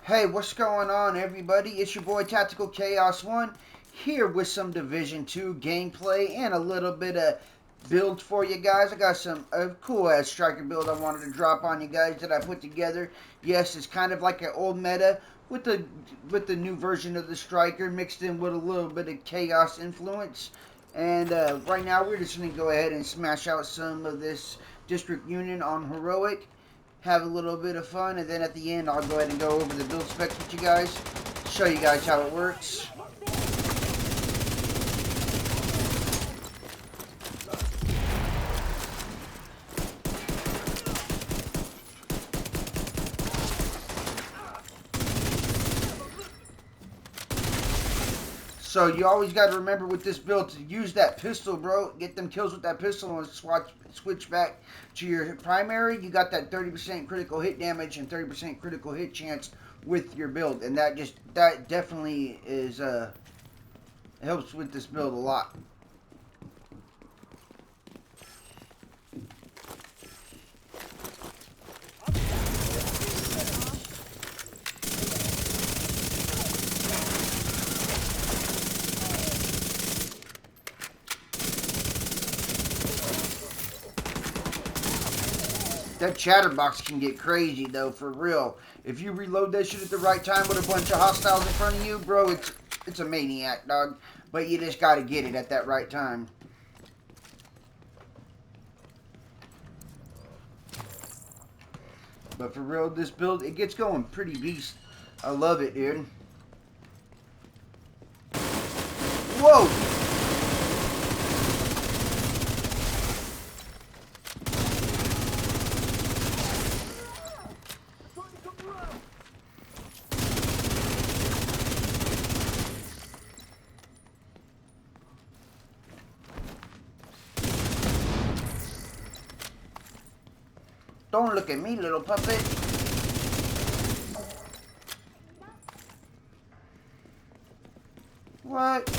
Hey, what's going on, everybody? It's your boy Tactical Chaos 1 here with some Division 2 gameplay and a little bit of build for you guys. I got some cool ass striker build I wanted to drop on you guys that I put together. Yes, it's kind of like an old meta with the new version of the striker mixed in with a little bit of chaos influence. And right now we're just going to go ahead and smash out some of this District Union on Heroic, have a little bit of fun, and then at the end I'll go ahead and go over the build specs with you guys, show you guys how it works. So you always got to remember with this build to use that pistol, bro. Get them kills with that pistol and switch back to your primary. You got that 30% critical hit damage and 30% critical hit chance with your build, and that definitely is helps with this build a lot. That chatterbox can get crazy, though, for real. If you reload that shit at the right time with a bunch of hostiles in front of you, bro, it's a maniac, dog. But you just gotta get it at that right time. But for real, this build, it gets going pretty beast. I love it, dude. Whoa! Don't look at me, little puppet. What?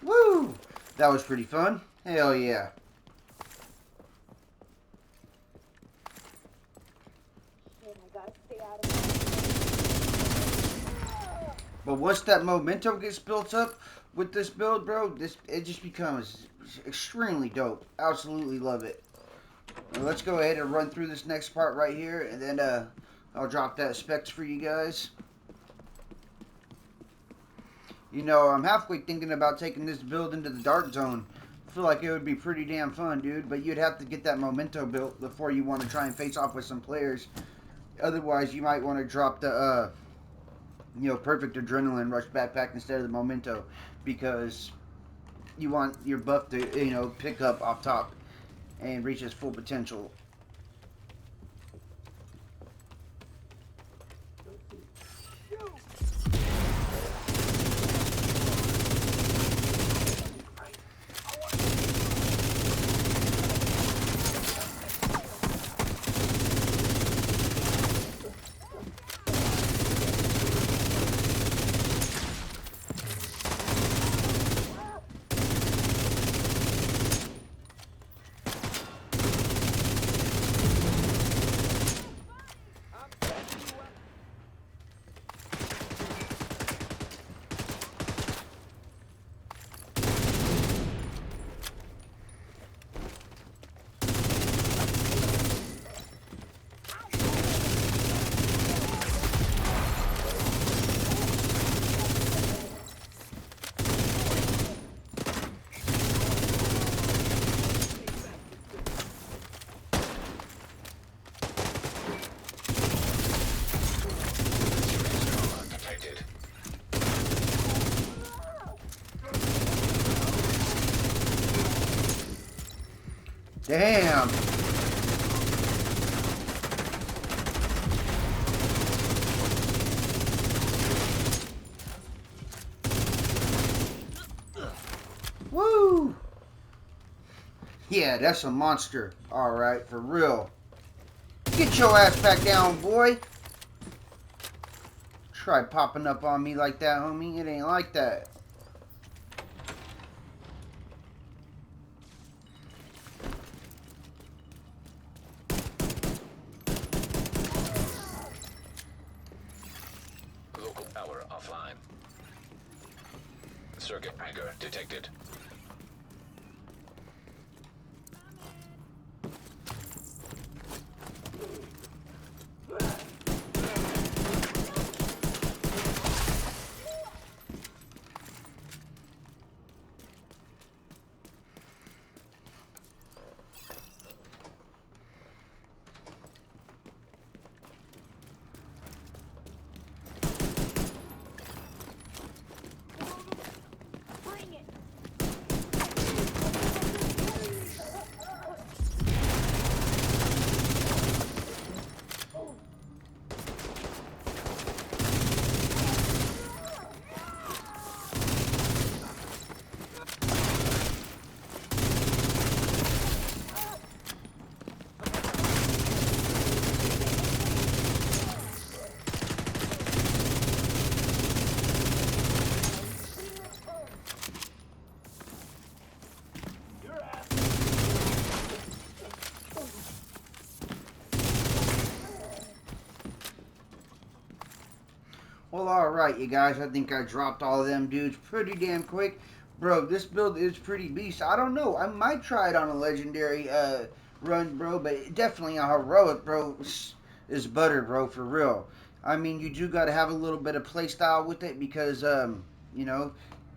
Woo! That was pretty fun. Hell yeah. But once that momentum gets built up with this build, bro, it just becomes extremely dope. Absolutely love it. Well, let's go ahead and run through this next part right here, and then I'll drop that specs for you guys. You know, I'm halfway thinking about taking this build into the Dark Zone. I feel like it would be pretty damn fun, dude. But you'd have to get that memento built before you want to try and face off with some players. Otherwise, you might want to drop the, perfect adrenaline rush backpack instead of the memento, because you want your buff to, pick up off top and reach its full potential. Damn. Woo! Yeah, that's a monster. Alright, for real. Get your ass back down, boy. Try popping up on me like that, homie. It ain't like that. Local power offline. Circuit breaker detected. Well, alright, you guys. I think I dropped all of them dudes pretty damn quick. Bro, this build is pretty beast. I don't know. I might try it on a legendary run, bro. But definitely a heroic, bro, is butter, bro, for real. I mean, you do got to have a little bit of playstyle with it because, you know,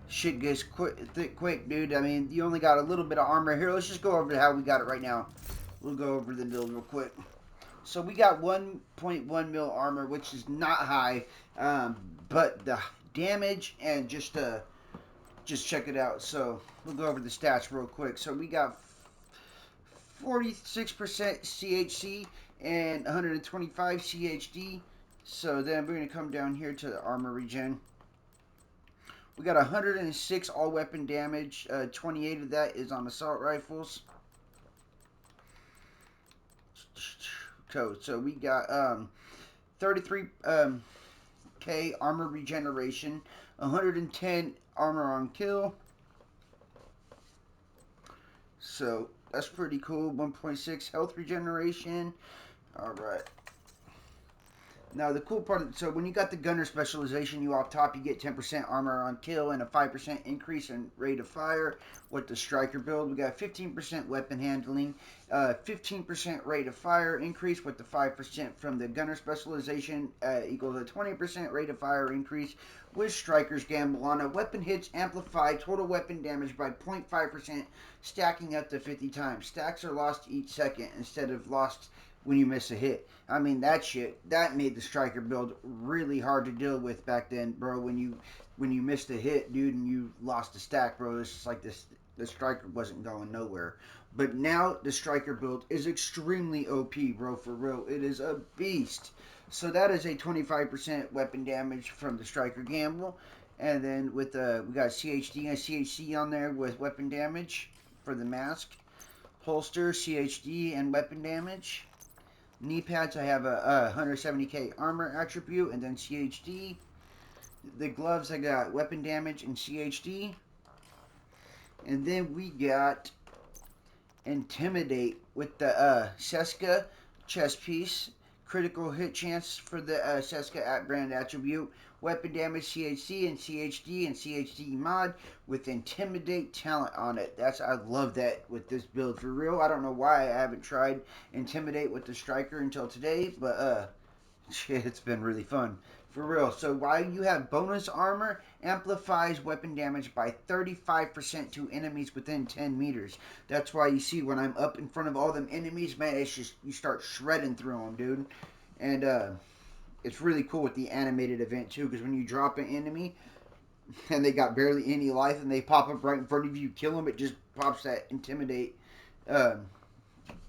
shit gets quick, dude. I mean, you only got a little bit of armor here. Let's just go over how we got it right now. We'll go over the build real quick. So we got 1.1 mil armor, which is not high, but the damage and just check it out. So we'll go over the stats real quick. So we got 46% CHC and 125 CHD. So then we're gonna come down here to the armor regen. We got 106 all weapon damage. 28 of that is on assault rifles. So we got 33 K armor regeneration, 110 armor on kill. So that's pretty cool. 1.6 health regeneration. All right. Now the cool part, so when you got the gunner specialization, you off top, you get 10% armor on kill and a 5% increase in rate of fire. With the striker build, we got 15% weapon handling, 15% rate of fire increase with the 5% from the gunner specialization, equals a 20% rate of fire increase. With striker's gamble on a weapon hits amplify total weapon damage by 0.5%, stacking up to 50 times. Stacks are lost each second instead of lost when you miss a hit. I mean, that shit, that made the striker build really hard to deal with back then, bro. When you missed a hit, dude, and you lost a stack, bro, it's just like this. The striker wasn't going nowhere. But now the striker build is extremely OP, bro. For real, it is a beast. So that is a 25% weapon damage from the striker gamble, and then with we got CHD and CHC on there with weapon damage for the mask, holster, CHD, and weapon damage. Knee pads, I have a 170k armor attribute and then CHD. The gloves, I got weapon damage and CHD. And then we got Intimidate with the Seska chest piece. Critical hit chance for the Seska at brand attribute. Weapon damage, CHC and CHD mod with Intimidate talent on it. I love that with this build for real. I don't know why I haven't tried Intimidate with the striker until today, but it's been really fun. For real. So while you have bonus armor, amplifies weapon damage by 35% to enemies within 10 meters. That's why you see when I'm up in front of all them enemies, man, it's just, you start shredding through them, dude. And it's really cool with the animated event, too, because when you drop an enemy and they got barely any life and they pop up right in front of you, kill them, it just pops that Intimidate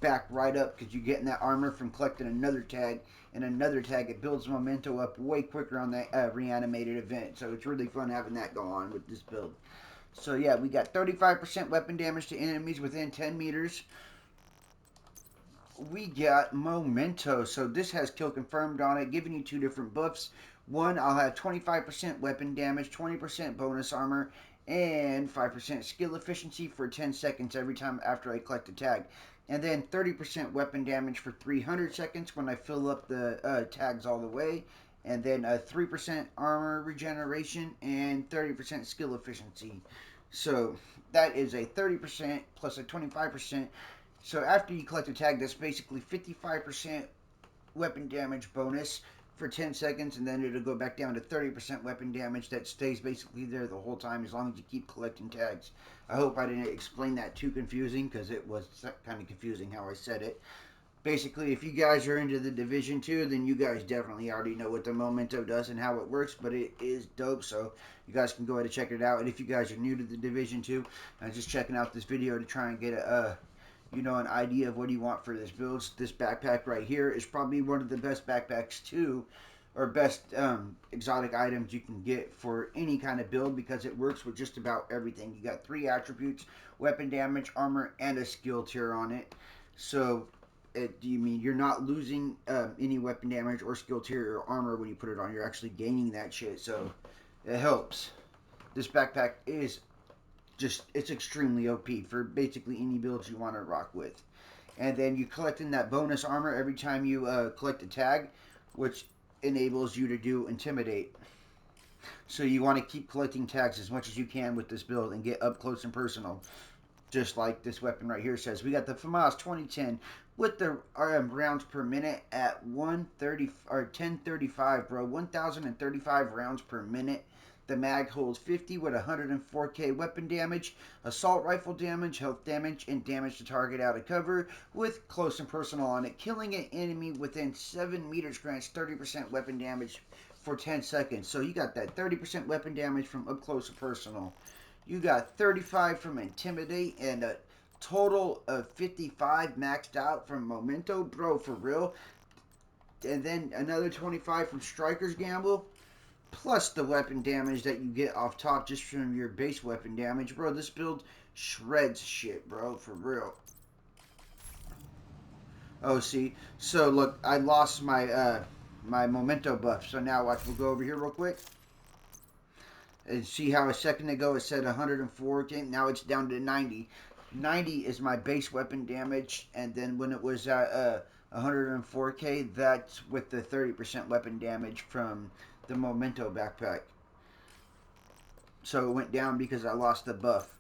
back right up because you're getting that armor from collecting another tag, and another tag. It builds memento up way quicker on that reanimated event. So it's really fun having that go on with this build. So yeah, we got 35% weapon damage to enemies within 10 meters. We got memento. So this has kill confirmed on it, giving you two different buffs. One, I'll have 25% weapon damage, 20% bonus armor, and 5% skill efficiency for 10 seconds every time after I collect a tag. And then 30% weapon damage for 300 seconds when I fill up the tags all the way. And then 3% armor regeneration and 30% skill efficiency. So that is a 30% plus a 25%. So after you collect a tag, that's basically 55% weapon damage bonus for 10 seconds, and then it'll go back down to 30% weapon damage that stays basically there the whole time as long as you keep collecting tags. I hope I didn't explain that too confusing because it was kind of confusing how I said it. Basically, if you guys are into the Division 2, then you guys definitely already know what the Memento does and how it works, but it is dope, so you guys can go ahead and check it out. And if you guys are new to the Division 2, I'm just checking out this video to try and get an idea of what you want for this build. This backpack right here is probably one of the best backpacks too, or best exotic items you can get for any kind of build because it works with just about everything. You got 3 attributes: weapon damage, armor, and a skill tier on it. So you mean you're not losing any weapon damage or skill tier or armor when you put it on. You're actually gaining that shit, so it helps. This backpack is it's extremely OP for basically any builds you want to rock with. And then you collect in that bonus armor every time you collect a tag, which enables you to do Intimidate. So you want to keep collecting tags as much as you can with this build and get up close and personal. Just like this weapon right here says. We got the FAMAS 2010 with the rounds per minute at 130 or 1035, bro. 1035 rounds per minute. The mag holds 50 with 104k weapon damage, assault rifle damage, health damage, and damage to target out of cover with close and personal on it. Killing an enemy within 7 meters grants 30% weapon damage for 10 seconds. So you got that 30% weapon damage from up close and personal. You got 35 from Intimidate and a total of 55 maxed out from Memento, bro, for real. And then another 25 from Striker's Gamble, plus the weapon damage that you get off top just from your base weapon damage. Bro, this build shreds shit, bro, for real. Oh, see, so look, I lost my my Memento buff, so now watch, we'll go over here real quick. And see how a second ago it said 104, now it's down to 90. 90 is my base weapon damage, and then when it was at 104k, that's with the 30% weapon damage from the Memento backpack. So it went down because I lost the buff.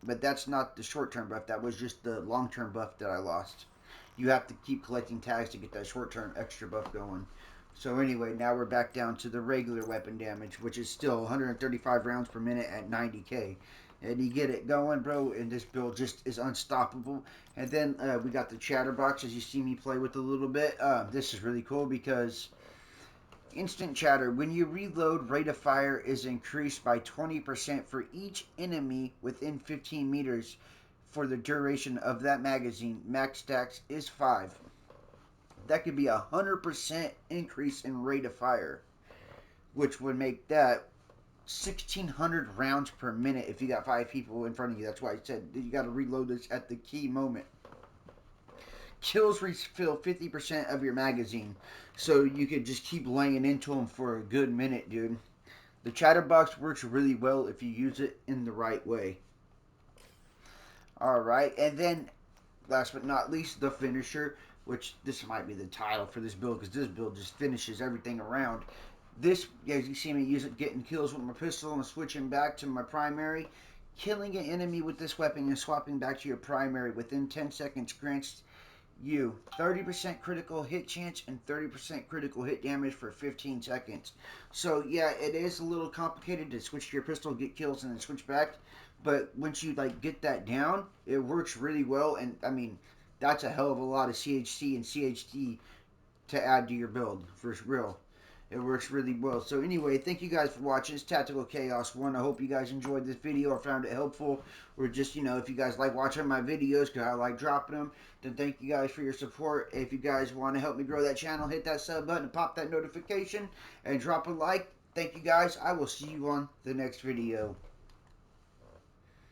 But that's not the short-term buff, that was just the long-term buff that I lost. You have to keep collecting tags to get that short-term extra buff going. So anyway, now we're back down to the regular weapon damage, which is still 135 rounds per minute at 90k. And you get it going, bro, and this build just is unstoppable. And then we got the chatterbox, as you see me play with a little bit. This is really cool because instant chatter. When you reload, rate of fire is increased by 20% for each enemy within 15 meters for the duration of that magazine. Max stacks is 5. That could be 100% increase in rate of fire, which would make that 1,600 rounds per minute if you got 5 people in front of you. That's why I said you got to reload this at the key moment. Kills refill 50% of your magazine, so you could just keep laying into them for a good minute, dude. The chatterbox works really well if you use it in the right way. Alright, and then last but not least, the finisher, which this might be the title for this build because this build just finishes everything around. This, as you see me use it, getting kills with my pistol and switching back to my primary. Killing an enemy with this weapon and swapping back to your primary within 10 seconds grants you 30% critical hit chance and 30% critical hit damage for 15 seconds. So yeah, it is a little complicated to switch to your pistol, get kills, and then switch back. But once you get that down, it works really well. And I mean, that's a hell of a lot of CHC and CHD to add to your build for real. It works really well. So anyway, thank you guys for watching. It's Tactical Chaos 1. I hope you guys enjoyed this video or found it helpful. Or just, if you guys like watching my videos because I like dropping them, then thank you guys for your support. If you guys want to help me grow that channel, hit that sub button and pop that notification and drop a like. Thank you guys. I will see you on the next video.